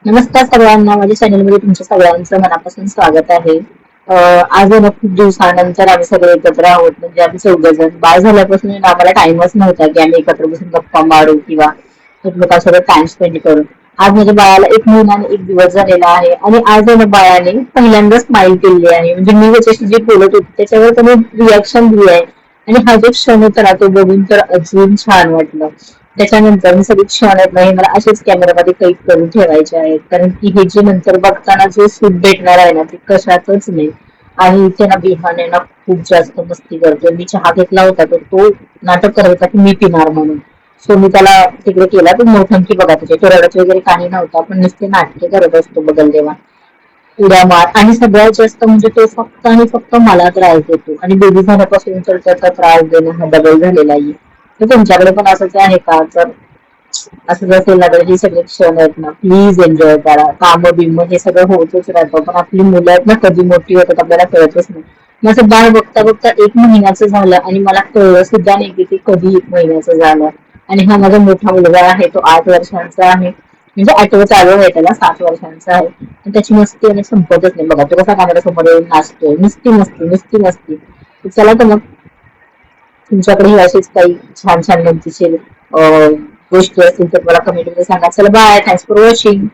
नमस्कार सगळ्यांना, माझ्या चॅनलमध्ये तुमच्या सगळ्यांचं मनापासून स्वागत आहे. आज आहे ना, खूप दिवसानंतर आम्ही सगळे एकत्र आहोत. म्हणजे आम्ही चौघजण. बाळ झाल्यापासून आहे ना, आम्हाला टाइमच नव्हता की आम्ही एकत्र बसून गप्पा मारू किंवा एकमेकांसोबत टाइम स्पेंड करू. आज माझ्या बाळाला 1 महिना आणि 1 दिवस झालेला आहे आणि आज आहे ना, बाळाने पहिल्यांदा स्माइल केली आहे. म्हणजे मी त्याच्याशी जे बोलत होते त्याच्यावर त्याने रिॲक्शन दिली आहे. आणि हा जो क्षण होता ना, तो बघून तर अजून छान वाटलं. त्याच्यानंतर मी सगळे क्षण आहेत ना, हे मला असेच कॅमेरामध्ये कैद करून ठेवायचे आहेत, कारण की हे जे नंतर बघताना जो सूट भेटणार आहे ना, ते कशातच नाही. आणि इथे ना बिहान आहे ना, खूप जास्त मस्ती करतो. मी चहा घेतला होता तर तो नाटक करत होता की मी पिणार म्हणून. सो मी त्याला तिकडे केला, तो मोठमकी बघा त्याचे, तो रडत वगैरे काही नव्हता, पण नुसते नाटके करत असतो बघल तेव्हा. उड्या मार, आणि सगळ्यात जास्त म्हणजे तो फक्त आणि फक्त मला त्रास देतो. आणि बेबी झाल्यापासून तर त्याचा त्रास देणं हा डबल झालेला आहे. तर तुमच्याकडे पण असंच आहे का? तर असं असेल ना, तर हे सगळे क्षण आहेत ना, प्लीज एन्जॉय करा. काम बिम हे सगळं होतच राहतं, पण आपली मुलं आहेत ना, कधी मोठी होतात आपल्याला कळतच नाही. माझं बाळ बघता बघता 1 महिन्याचं झालं आणि मला कळलं सुद्धा नाही की ते कधी 1 महिन्याचं झालं. आणि हा माझा मोठा मुलगा आहे, तो 8 वर्षांचा आहे. म्हणजे 8वं चालू आहे, त्याला 7 वर्षांचा आहे. आणि त्याची मस्ती आणि संपतच नाही. बघा तो कसा कॅमेऱ्यासमोर येऊन नाचतोय, नुसती मस्ती नुसती मस्ती. तर चला तर मग, तुमच्याकडे असेच काही छान छान गमतीशीर गोष्टी असतील तर मला कमेंटमध्ये सांगा. चला बाय, थँक्स फॉर वॉचिंग.